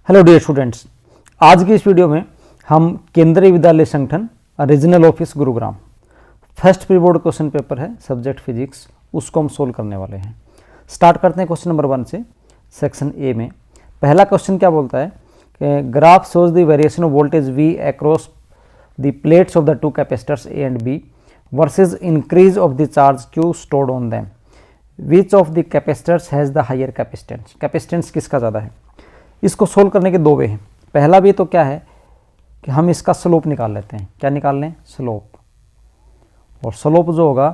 Hello dear students, आज की इस वीडियो में हम केंद्रीय विद्यालय संगठन regional office Gurugram first pre board question paper है सब्जेक्ट फिजिक्स, उसको हम सोल्व करने वाले हैं। स्टार्ट करते हैं क्वेश्चन नंबर 1 से। सेक्शन ए में पहला क्वेश्चन क्या बोलता है कि graph shows the variation of voltage V across the plates of the two capacitors A and B versus increase of the charge Q stored on them. Which of the capacitors has the higher capacitance. Capacitance किसका ज़्यादा है। इसको solve करने के दो वे हैं। पहला वे तो क्या है कि हम इसका स्लोप निकाल लेते हैं। क्या निकाल लें? स्लोप। और स्लोप जो होगा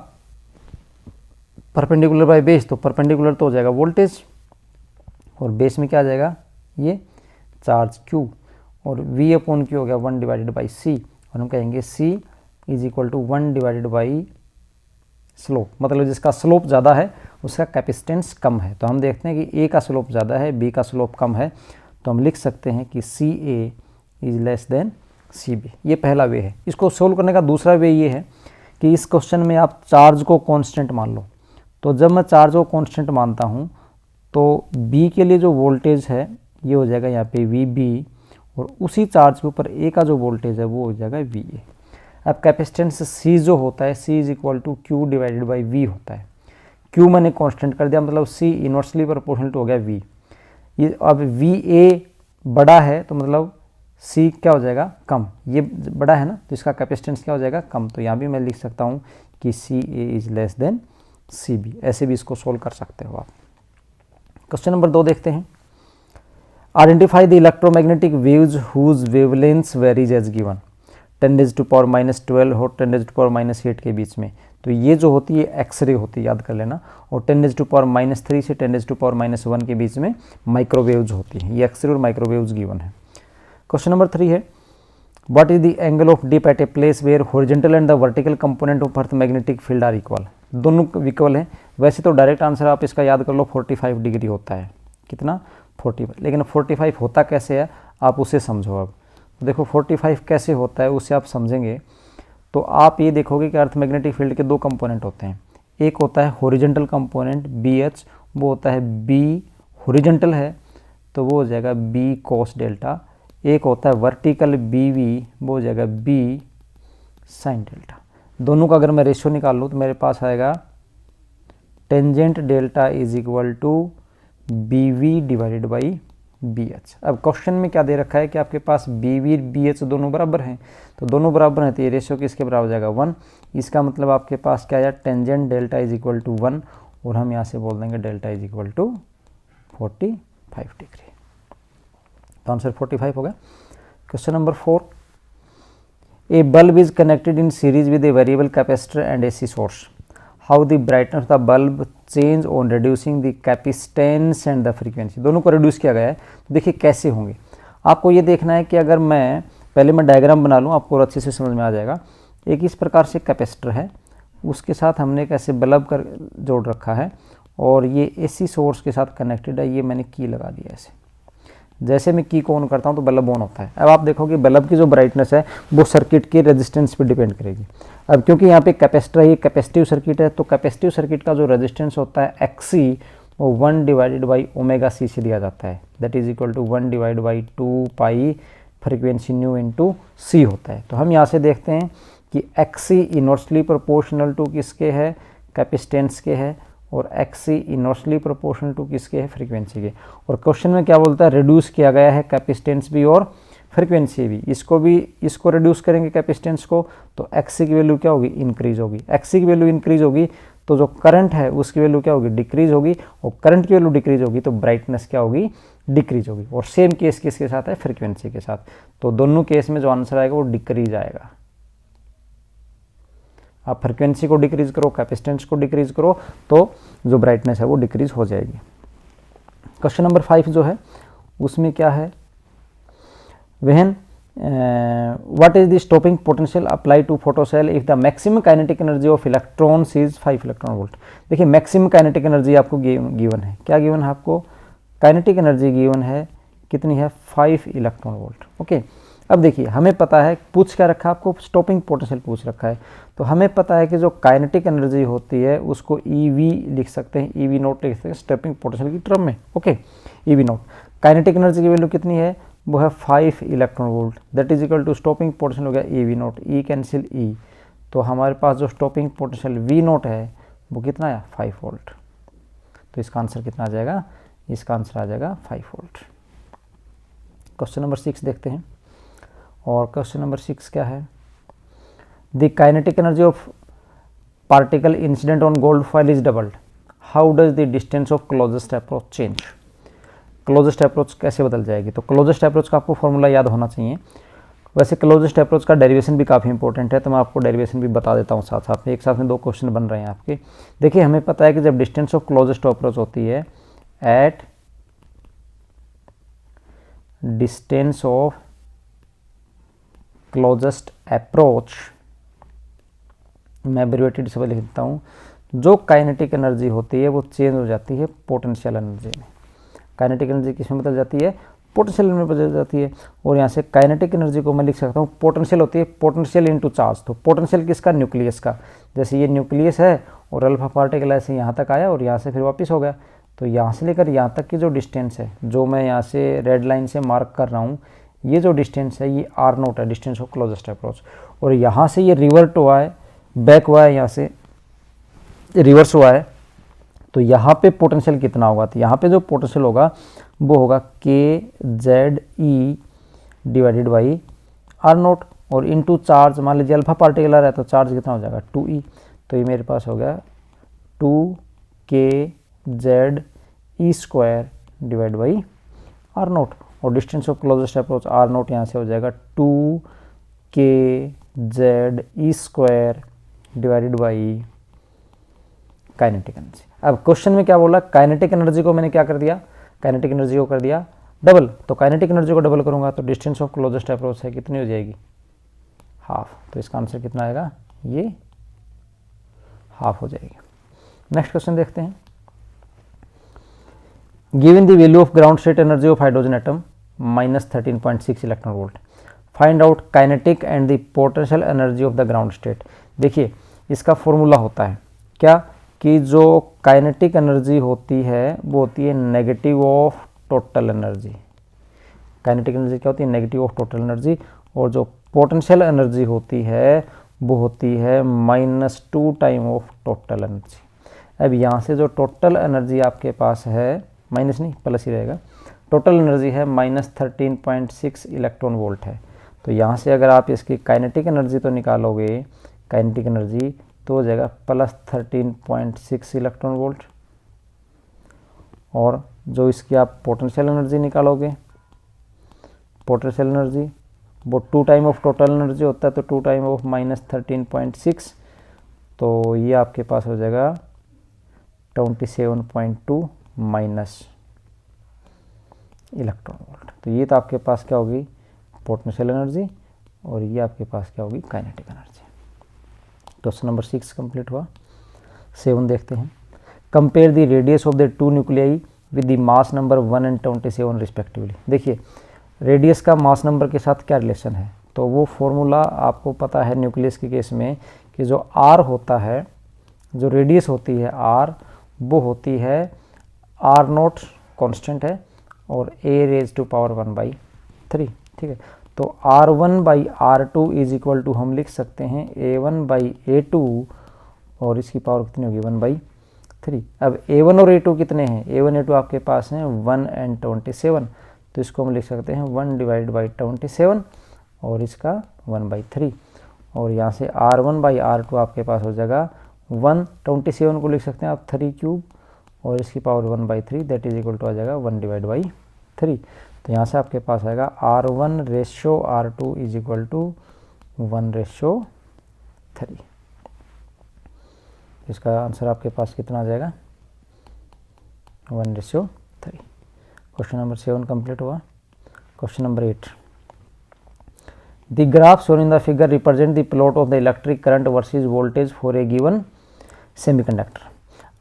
परपेंडिकुलर बाय बेस, तो परपेंडिकुलर तो हो जाएगा वोल्टेज और बेस में क्या आ जाएगा ये चार्ज Q, और V अपॉन Q हो गया 1 डिवाइडेड बाई C, और हम कहेंगे C is equal to 1 divided by slope. मतलब जिसका स्लोप ज़्यादा है उसका कैपेसिटेंस कम है। तो हम देखते हैं कि A का स्लोप ज़्यादा है, B का स्लोप कम है, तो हम लिख सकते हैं कि CA is less than CB। ये पहला वे है। इसको सोल्व करने का दूसरा वे ये है कि इस क्वेश्चन में आप चार्ज को कांस्टेंट मान लो। तो जब मैं चार्ज को कांस्टेंट मानता हूँ तो B के लिए जो वोल्टेज है ये हो जाएगा यहाँ पे VB, और उसी चार्ज के ऊपर A का जो वोल्टेज है वो हो जाएगा VA। अब कैपेसिटेंस C जो होता है C is equal to Q divided by V होता है। Q मैंने कांस्टेंट कर दिया, मतलब C इनवर्सली प्रोपोर्शनल हो गया V। ये अब VA बड़ा है तो मतलब C क्या हो जाएगा? कम। ये बड़ा है ना, तो इसका कैपेसिटेंस क्या हो जाएगा? कम। तो यहाँ भी मैं लिख सकता हूँ कि CA is less than CB। ऐसे भी इसको सोल्व कर सकते हो आप। क्वेश्चन नंबर 2 देखते हैं। Identify the electromagnetic waves whose wavelengths varies as given. 10⁻⁻12 और 10⁻⁻8 के बीच में। तो ये जो होती है एक्सरे होती है, याद कर लेना, और 10⁻³ से 10⁻⁻1 के बीच में माइक्रोवेव्स होती हैं। ये एक्सरे और माइक्रोवेव्स गिवन है। क्वेश्चन नंबर 3 है what is the angle of dip at a place where horizontal and the vertical component of earth magnetic field are equal. दोनों इक्वल हैं। वैसे तो डायरेक्ट आंसर आप इसका याद कर लो 45 डिग्री होता है। कितना? 45। लेकिन 45 होता कैसे है आप उसे समझो। अब देखो 45 कैसे होता है उसे आप समझेंगे तो आप ये देखोगे कि अर्थ मैग्नेटिक फील्ड के दो कंपोनेंट होते हैं। एक होता है हॉरिजॉन्टल कंपोनेंट BH, वो होता है B हॉरिजॉन्टल है तो वो हो जाएगा B cos डेल्टा। एक होता है वर्टिकल BV, वो हो जाएगा B sin डेल्टा। दोनों का अगर मैं रेशियो निकाल लूँ तो मेरे पास आएगा tangent delta is equal to BV divided by BH। अब क्वेश्चन में क्या दे रखा है कि आपके पास BV BH दोनों बराबर हैं, तो दोनों बराबर हैं तो ये रेशियो किसके बराबर हो जाएगा 1। इसका मतलब आपके पास क्या है tangent delta is equal to 1, और हम यहाँ से बोल देंगे delta is equal to 45 degree. तो आंसर 45 हो गया। Question number 4, a bulb is connected in series with a variable capacitor and AC source. How the brightness of the bulb change on reducing the capacitance and the frequency. दोनों को reduce किया गया है। तो देखिए कैसे होंगे आपको ये देखना है कि अगर मैं पहले मैं डायग्राम बना लूँ आपको अच्छे से समझ में आ जाएगा। एक इस प्रकार से कैपेसिटर है, उसके साथ हमने एक ऐसे बल्ब कर जोड़ रखा है, और ये AC सोर्स के साथ कनेक्टेड है। ये मैंने की लगा दिया ऐसे। जैसे मैं की को ऑन करता हूँ तो बल्ब ऑन होता है। अब आप देखोगे बल्ब की जो ब्राइटनेस है वो सर्किट के रेजिस्टेंस पे डिपेंड करेगी। अब क्योंकि यहाँ पे कैपेसिटर है, ये कैपेसिटिव सर्किट है, तो कैपेसिटिव सर्किट का जो रेजिस्टेंस होता है XC वो 1 डिवाइडेड बाई ω/C से दिया जाता है। That is equal to 1 divide by 2 pi frequency nu into C होता है। तो हम यहाँ से देखते हैं कि XC इनवर्सली प्रोपोर्शनल टू किसके है? कैपेसिटेंस के है, और XC इनवर्सली प्रोपोर्शनल टू किसके है? फ्रीक्वेंसी के। और क्वेश्चन में क्या बोलता है? रिड्यूस किया गया है कैपेसिटेंस भी और फ्रीक्वेंसी भी। इसको रिड्यूस करेंगे कैपेसिटेंस को तो XC की वैल्यू क्या होगी? इंक्रीज होगी। XC की वैल्यू इंक्रीज होगी तो जो करंट है उसकी वैल्यू क्या होगी? डिक्रीज होगी, और करंट की वैल्यू डिक्रीज होगी तो ब्राइटनेस क्या होगी? डिक्रीज होगी। और सेम केस किसके साथ है? फ्रीक्वेंसी के साथ। तो दोनों केस में जो आंसर आएगा वो डिक्रीज आएगा। आप फ्रीक्वेंसी को डिक्रीज करो, कैपेसिटेंस को डिक्रीज करो, तो जो ब्राइटनेस है वो डिक्रीज हो जाएगी। क्वेश्चन नंबर 5 जो है उसमें क्या है? When what is the stopping potential apply to photocell if the maximum kinetic energy of electrons is 5 electron volt. देखिए मैक्सिमम काइनेटिक एनर्जी आपको गिवन है। क्या गिवन है आपको? काइनेटिक एनर्जी गिवन है। कितनी है? 5 इलेक्ट्रॉन वोल्ट। ओके। अब देखिए हमें पता है, पूछ क्या रखा है आपको? स्टॉपिंग पोटेंशियल पूछ रखा है। तो हमें पता है कि जो काइनेटिक एनर्जी होती है उसको EV लिख सकते हैं, EV नॉट लिख सकते हैं स्टॉपिंग पोटेंशियल की टर्म में। Okay, EV naught. Kinetic energy की वैल्यू कितनी है, वो है 5 electron volt, that is equal to stopping potential हो गया A V naught, E cancel E, तो हमारे पास जो स्टॉपिंग पोटेंशियल वी नोट है वो कितना है 5 वोल्ट। तो इसका आंसर कितना आ जाएगा, इसका आंसर आ जाएगा 5 वोल्ट। क्वेश्चन नंबर 6 देखते हैं, और क्वेश्चन नंबर 6 क्या है, the kinetic energy of particle incident on gold foil is doubled, how does the distance of closest approach change. Closest approach कैसे बदल जाएगी, तो क्लोजेस्ट अप्रोच का आपको फॉर्मूला याद होना चाहिए। वैसे क्लोजेस्ट अप्रोच का डेरिवेशन भी काफ़ी इंपॉर्टेंट है, तो मैं आपको डेरिवेशन भी बता देता हूँ साथ साथ में, एक साथ में 2 क्वेश्चन बन रहे हैं आपके। देखिए हमें पता है कि जब डिस्टेंस ऑफ क्लोजेस्ट अप्रोच होती है at distance of closest approach, मैं एब्रिवेटेड से लिख देता हूँ, जो काइनेटिक एनर्जी होती है वो चेंज हो जाती है पोटेंशियल एनर्जी में। काइनेटिक एनर्जी किस में बदल जाती है, पोटेंशियल में बदल जाती है। और यहाँ से काइनेटिक एनर्जी को मैं लिख सकता हूँ, पोटेंशियल होती है पोटेंशियल इनटू चार्ज, तो पोटेंशियल किसका, न्यूक्लियस का। जैसे ये न्यूक्लियस है और अल्फा पार्टिकल ऐसे यहाँ तक आया और यहाँ से फिर वापस हो गया, तो यहाँ से लेकर यहाँ तक की जो डिस्टेंस है, जो मैं यहाँ से रेड लाइन से मार्क कर रहा हूँ, ये जो डिस्टेंस है ये आर नोट है, डिस्टेंस ऑफ क्लोजेस्ट अप्रोच। और यहाँ से ये रिवर्ट हुआ है, बैक हुआ है, यहाँ से रिवर्स हुआ है, तो यहाँ पे पोटेंशियल कितना होगा, तो यहाँ पे जो पोटेंशियल होगा वो होगा K Z E divided by R naught, और इनटू चार्ज, मान लीजिए अल्फा पार्टिकल आ रहा है तो चार्ज कितना हो जाएगा 2e, तो ये मेरे पास हो गया 2k Z E square divide by R naught, और distance of closest approach R naught यहाँ से हो जाएगा 2k Z E square divided by kinetic energy. अब क्वेश्चन में क्या बोला, काइनेटिक एनर्जी को मैंने क्या कर दिया, काइनेटिक एनर्जी को कर दिया डबल, तो काइनेटिक एनर्जी को डबल करूंगा तो डिस्टेंस ऑफ क्लोजेस्ट अप्रोच है कितनी हो जाएगी, हाफ, तो इसका आंसर कितना आएगा, ये हाफ हो जाएगी। नेक्स्ट क्वेश्चन देखते हैं, given the value of ground state energy of hydrogen atom -13.6 electron volt, find out kinetic and the potential energy of the ground state. देखिए इसका फॉर्मूला होता है क्या, कि जो काइनेटिक एनर्जी होती है वो होती है negative of total energy, kinetic energy क्या होती है, नेगेटिव ऑफ टोटल एनर्जी, और जो पोटेंशियल एनर्जी होती है वो होती है -2 टाइम ऑफ टोटल एनर्जी। अब यहाँ से जो टोटल एनर्जी आपके पास है, माइनस नहीं प्लस ही रहेगा, टोटल एनर्जी है -13.6 इलेक्ट्रॉन वोल्ट है, तो यहाँ से अगर आप इसकी काइनेटिक एनर्जी तो निकालोगे, काइनेटिक एनर्जी तो हो जाएगा +13.6 इलेक्ट्रॉन वोल्ट, और जो इसकी आप पोटेंशियल एनर्जी निकालोगे, पोटेंशियल एनर्जी वो 2 टाइम ऑफ टोटल एनर्जी होता है, तो 2 टाइम ऑफ -13.6, तो ये आपके पास हो जाएगा 27.2 माइनस इलेक्ट्रॉन वोल्ट। तो ये तो आपके पास क्या होगी, पोटेंशियल एनर्जी, और ये आपके पास क्या होगी, kinetic energy. Question number 6 complete हुआ। 7 देखते हैं, compare the radius of the 2 nuclei with the mass number 1 and 27 respectively. देखिए रेडियस का मास नंबर के साथ क्या रिलेशन है, तो वो फॉर्मूला आपको पता है न्यूक्लियस के केस में, कि जो आर होता है, जो रेडियस होती है आर, वो होती है आर नोट कॉन्स्टेंट है, और ए रेज टू पावर 1/3, ठीक है। तो R1/R2 इज इक्वल टू हम लिख सकते हैं A1/A2, और इसकी पावर कितनी होगी 1/3। अब A1 और A2 कितने हैं, A1 A2 आपके पास हैं 1 and 27, तो इसको हम लिख सकते हैं 1/27, और इसका 1/3, और यहाँ से R1/R2 आपके पास हो जाएगा 1, 27 को लिख सकते हैं आप 3³ और इसकी power 1/3, that is equal to आ जाएगा 1/3। तो यहाँ से आपके पास आएगा R1/R2 इज इक्वल टू 1/3। इसका आंसर आपके पास कितना आ जाएगा, 1/3। क्वेश्चन नंबर 7 कंप्लीट हुआ। Question number 8, the graph shown in the figure represent the plot of the electric current versus voltage for a given semiconductor,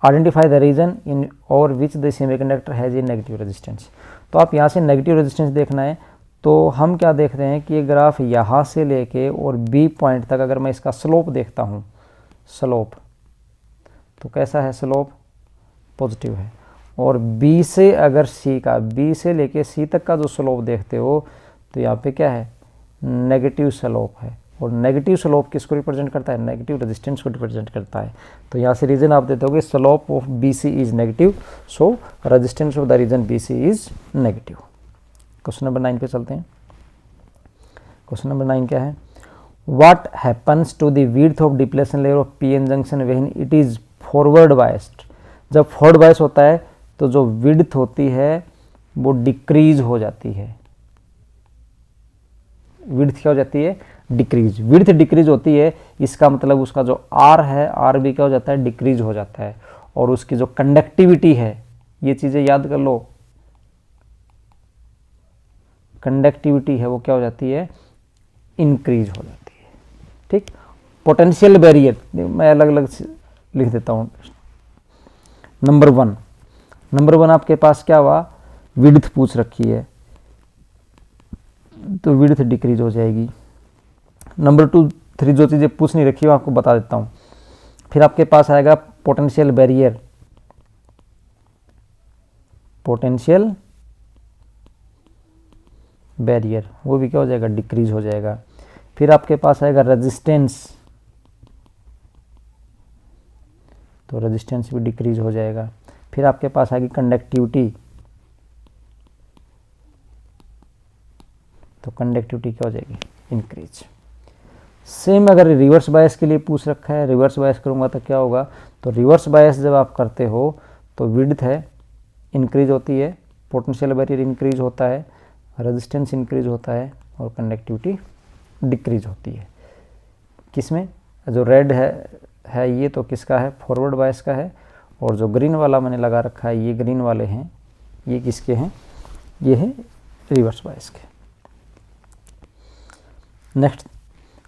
identify the region in और which the semiconductor has a negative resistance. तो आप यहाँ से negative resistance देखना है, तो हम क्या देख रहे हैं कि ये ग्राफ यहाँ से लेके और बी पॉइंट तक अगर मैं इसका स्लोप देखता हूँ, स्लोप तो कैसा है, स्लोप पॉजिटिव है, और बी से अगर सी का, बी से लेके सी तक का जो स्लोप देखते हो तो यहाँ पे क्या है, नेगेटिव स्लोप है। और नेगेटिव स्लोप किसको रिप्रेजेंट करता है, नेगेटिव रेजिस्टेंस को रिप्रेजेंट करता है। तो यहाँ से रीजन आप देते हो slope of B C is negative, so resistance of the region B C is negative. Question number 9 पे चलते हैं। क्वेश्चन नंबर 9 क्या है, what happens to the width of depletion layer of P N junction when it is forward biased. जब forward bias होता है तो जो विड्थ होती है वो डिक्रीज हो जाती है। विड्थ क्या हो जाती है, डिक्रीज। विड्थ डिक्रीज होती है, इसका मतलब उसका जो आर है, आर भी क्या हो जाता है, डिक्रीज हो जाता है। और उसकी जो कंडक्टिविटी है, ये चीजें याद कर लो, कंडक्टिविटी है वो क्या हो जाती है, इंक्रीज हो जाती है। ठीक। पोटेंशियल बैरियर मैं अलग अलग लिख देता हूं। नंबर वन आपके पास क्या हुआ, विड्थ पूछ रखी है तो विड्थ डिक्रीज हो जाएगी। नंबर 2, 3 जो चीज़ें पूछ नहीं रखी है आपको बता देता हूँ। फिर आपके पास आएगा पोटेंशियल बैरियर, पोटेंशियल बैरियर वो भी क्या हो जाएगा, डिक्रीज हो जाएगा। फिर आपके पास आएगा रेजिस्टेंस, तो रेजिस्टेंस भी डिक्रीज हो जाएगा। फिर आपके पास आएगी कंडक्टिविटी, तो कंडक्टिविटी क्या हो जाएगी, इंक्रीज। सेम अगर रिवर्स बायस के लिए पूछ रखा है, रिवर्स बायस करूंगा तो क्या होगा, तो रिवर्स बायस जब आप करते हो तो विड्थ है इंक्रीज होती है, पोटेंशियल बैरियर इंक्रीज होता है, रेजिस्टेंस इंक्रीज होता है और कंडक्टिविटी डिक्रीज होती है। किसमें, जो रेड है ये तो किसका है, फॉरवर्ड बायस का है। और जो ग्रीन वाला मैंने लगा रखा है, ये ग्रीन वाले हैं, ये किसके हैं, ये है रिवर्स बायस के। नेक्स्ट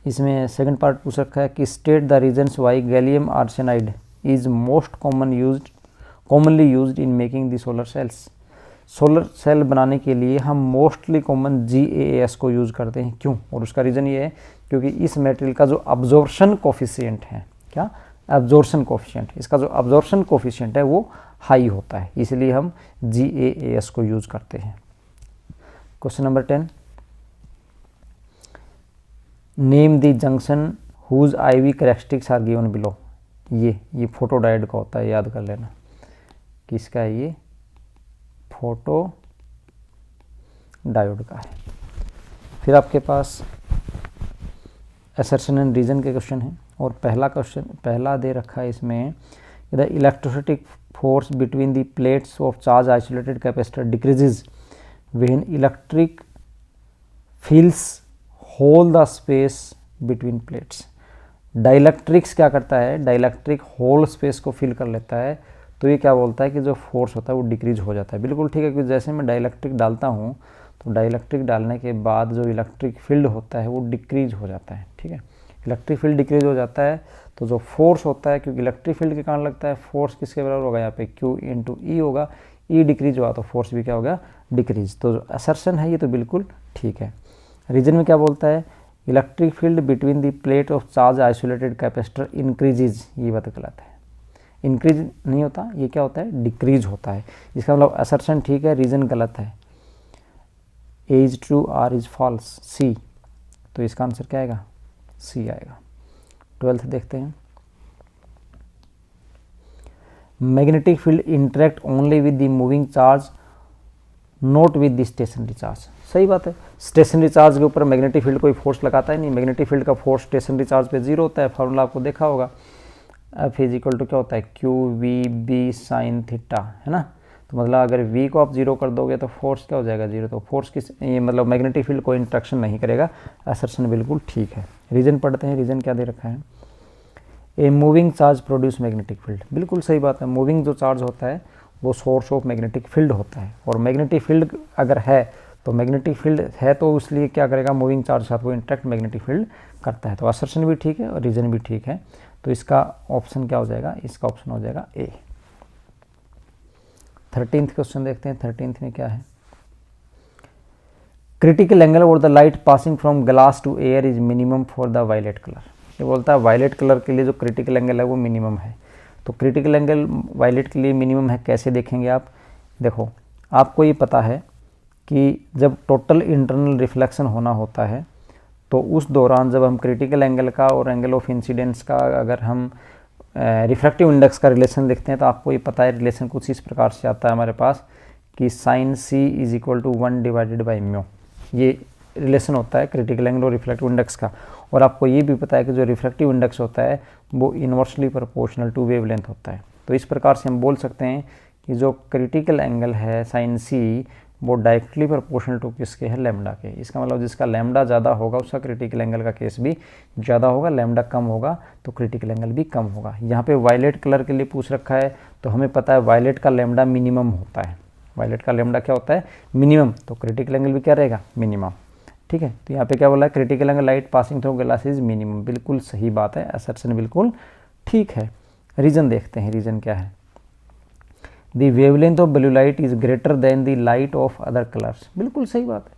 इसमें सेकंड पार्ट पूछ रखा है कि state the reasons why gallium arsenide is most commonly used in making the solar cells. Solar cell बनाने के लिए हम मोस्टली कॉमन GaAs को यूज़ करते हैं। क्यों, और उसका रीज़न ये है क्योंकि इस मटेरियल का जो अब्जॉर्प्शन कोफिशिएंट है, क्या एब्जॉर्प्शन कोफिशिएंट, इसका जो अब्जॉर्प्शन कोफिशिएंट है वो हाई होता है, इसलिए हम GaAs को यूज़ करते हैं। Question number 10, name the junction whose IV characteristics are given below. ये फोटो डायोड का होता है, याद कर लेना किसका है, ये फोटो डायोड का है। फिर आपके पास असर्शन एंड रीजन के क्वेश्चन हैं और पहला दे रखा है इसमें, the electrostatic force between the plates of charge isolated capacitor decreases when electric fields whole the space between plates. Dielectrics क्या करता है, डाइलेक्ट्रिक होल स्पेस को फिल कर लेता है, तो ये क्या बोलता है कि जो फोर्स होता है वो डिक्रीज हो जाता है। बिल्कुल ठीक है, क्योंकि जैसे मैं डाइलेक्ट्रिक डालता हूँ तो डाइलेक्ट्रिक डालने के बाद जो इलेक्ट्रिक फील्ड होता है वो डिक्रीज हो जाता है। ठीक है, इलेक्ट्रिक फील्ड डिक्रीज हो जाता है तो जो फोर्स होता है, क्योंकि इलेक्ट्रिक फील्ड के कारण लगता है, फोर्स किसके बराबर होगा, यहाँ पे Q × E होगा। E डिक्रीज हुआ तो फोर्स भी क्या होगा, डिक्रीज। तो जो असर्शन है ये तो बिल्कुल ठीक है। रीजन में क्या बोलता है, electric field between the plate of charge isolated capacitor increases, ये बात गलत है, इंक्रीज नहीं होता, ये क्या होता है, डिक्रीज होता है। इसका मतलब असर्शन ठीक है, रीजन गलत है। A is true, R is false, C, तो इसका आंसर क्या आएगा, C आएगा। 12th देखते हैं, magnetic field interact only with the moving charge not with the stationary charge. सही बात है, स्टेशनरी चार्ज के ऊपर मैग्नेटिक फील्ड कोई फोर्स लगाता है नहीं, मैग्नेटिक फील्ड का फोर्स स्टेशनरी चार्ज पे 0 होता है। फार्मूला आपको देखा होगा, F इज इक्वल टू क्या होता है, QVB sin थीटा, है ना। तो मतलब अगर V को आप 0 कर दोगे तो फोर्स क्या हो जाएगा, 0। तो फोर्स किस, ये मतलब मैग्नेटिक फील्ड कोई इंट्रैक्शन नहीं करेगा। असर्शन बिल्कुल ठीक है। रीजन पढ़ते हैं, रीजन क्या दे रखा है, a moving charge produce magnetic field, बिल्कुल सही बात है। मूविंग जो चार्ज होता है वो सोर्स ऑफ मैग्नेटिक फील्ड होता है, और मैग्नेटिक फील्ड अगर है तो मैग्नेटिक फील्ड है तो इसलिए क्या करेगा, मूविंग चार्ज साथ को इंटरेक्ट मैग्नेटिक फील्ड करता है। तो असर्शन भी ठीक है और रीजन भी ठीक है, तो इसका ऑप्शन क्या हो जाएगा, इसका ऑप्शन हो जाएगा A। 13th क्वेश्चन देखते हैं। 13th में क्या है, क्रिटिकल एंगल और the light passing from glass to air is minimum for the violet colour. ये बोलता है वायलेट कलर के लिए जो क्रिटिकल एंगल है वो मिनिमम है। तो क्रिटिकल एंगल वायलेट के लिए मिनिमम है, कैसे देखेंगे आप, देखो आपको ये पता है कि जब टोटल इंटरनल रिफ्लेक्शन होना होता है तो उस दौरान जब हम क्रिटिकल एंगल का और एंगल ऑफ इंसिडेंस का अगर हम रिफ्रैक्टिव इंडेक्स का रिलेशन देखते हैं तो आपको ये पता है रिलेशन कुछ इस प्रकार से आता है हमारे पास कि sine C is equal to 1 divided by mu, ये रिलेशन होता है क्रिटिकल एंगल और रिफ्रैक्टिव इंडेक्स का। और आपको ये भी पता है कि जो रिफ्रैक्टिव इंडेक्स होता है वो इन्वर्सली प्रोपोर्शनल टू वेवलेंथ होता है। तो इस प्रकार से हम बोल सकते हैं कि जो क्रिटिकल एंगल है साइन सी वो डायरेक्टली प्रोपोर्शनल टू किसके है, लैम्डा के। इसका मतलब जिसका लैम्डा ज़्यादा होगा उसका क्रिटिकल एंगल का केस भी ज़्यादा होगा, लैम्डा कम होगा तो क्रिटिकल एंगल भी कम होगा। यहाँ पे वायलेट कलर के लिए पूछ रखा है तो हमें पता है वायलेट का लैम्डा मिनिमम होता है। वायलेट का लैम्डा क्या होता है, मिनिमम, तो क्रिटिकल एंगल भी क्या रहेगा, मिनिमम। ठीक है, तो यहाँ पे क्या बोला है, critical angle light passing through glass is minimum. बिल्कुल सही बात है, असर्शन बिल्कुल ठीक है। रीजन देखते हैं, रीजन क्या है। The wavelength of blue light is greater than the light of other colours. बिल्कुल सही बात है,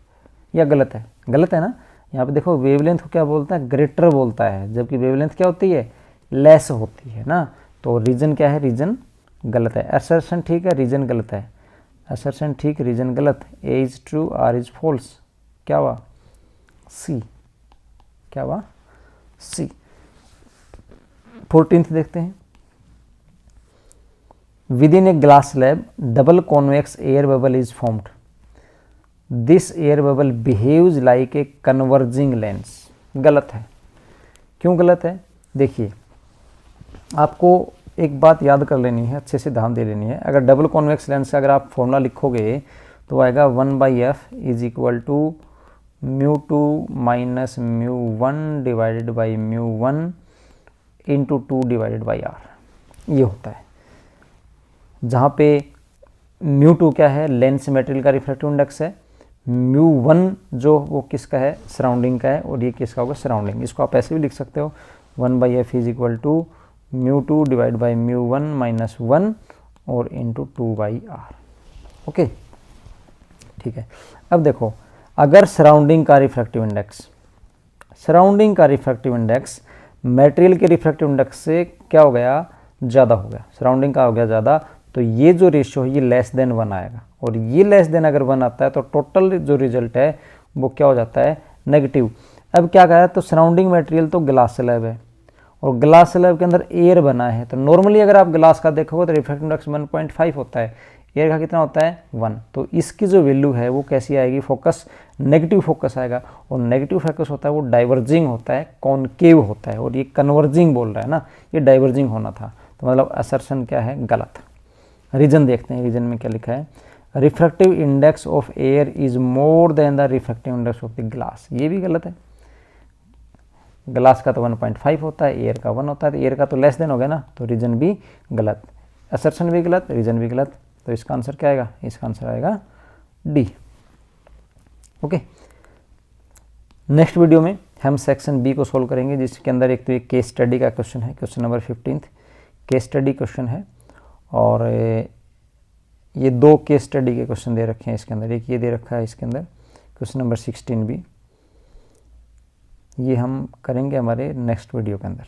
या गलत है, गलत है ना। यहाँ पे देखो वेवलेंथ को क्या बोलता है, ग्रेटर बोलता है, जबकि वेवलेंथ क्या होती है, लेस होती है ना। तो रीजन क्या है, रीजन गलत है। असर्शन ठीक है, रीजन गलत है। असर्शन ठीक, रीजन गलत। A is true, R is false. क्या हुआ, सी। क्या हुआ, सी। 14th देखते हैं। Within a glass slab, double convex air bubble is formed. This air bubble behaves like a converging lens. गलत है। क्यों गलत है, देखिए आपको एक बात याद कर लेनी है, अच्छे से ध्यान दे लेनी है। अगर डबल कॉन्वेक्स लेंस का अगर आप फॉर्मूला लिखोगे तो आएगा 1/f is equal to μ2 minus μ1 divided by μ1 into 2 divided by r, ये होता है। जहाँ पे μ2 क्या है, लेंस मटेरियल का रिफ्रैक्टिव इंडेक्स है, μ1 जो वो किसका है, सराउंडिंग का है, और ये किसका होगा, सराउंडिंग। इसको आप ऐसे भी लिख सकते हो 1/f is equal to μ2 divide by μ1 minus 1 और इंटू 2/r। ओके, ठीक है। अब देखो अगर सराउंडिंग का रिफ्रैक्टिव इंडेक्स, सराउंडिंग का रिफ्रैक्टिव इंडेक्स मटेरियल के रिफ्रैक्टिव इंडेक्स से क्या हो गया, ज़्यादा हो गया, सराउंडिंग का हो गया ज़्यादा, तो ये जो रेशियो है ये लेस देन 1 आएगा। और ये लेस देन अगर 1 आता है तो टोटल जो रिजल्ट है वो क्या हो जाता है, नेगेटिव। अब क्या कहा है, तो सराउंडिंग मटेरियल तो ग्लास स्लैब है और ग्लास स्लैब के अंदर एयर बना है। तो नॉर्मली अगर आप ग्लास का देखोगे तो रिफ्रैक्टिव इंडेक्स 1.5 होता है, एयर का कितना होता है, 1। तो इसकी जो वैल्यू है वो कैसी आएगी, फोकस नेगेटिव फोकस आएगा। और नेगेटिव फोकस होता है वो डाइवर्जिंग होता है, कॉनकेव होता है, और ये कन्वर्जिंग बोल रहा है ना, ये डाइवर्जिंग होना था। तो मतलब असर्शन क्या है, गलत। रीजन देखते हैं, रीजन में क्या लिखा है, refractive index of air is more than the refractive index of the glass. ये भी गलत है, ग्लास का तो 1.5 होता है, एयर का 1 होता है, तो एयर का तो लेस देन हो गया ना, तो रीजन भी गलत, असर्शन भी गलत, रीजन भी गलत। तो इसका आंसर क्या आएगा, इसका आंसर आएगा डी। ओके, नेक्स्ट वीडियो में हम सेक्शन बी को सोल्व करेंगे, जिसके अंदर एक तो एक केस स्टडी का क्वेश्चन है, question number 15 case study question है, और ये 2 केस स्टडी के क्वेश्चन दे रखे हैं इसके अंदर, एक ये दे रखा है इसके अंदर क्वेश्चन नंबर 16 भी, ये हम करेंगे हमारे नेक्स्ट वीडियो के अंदर।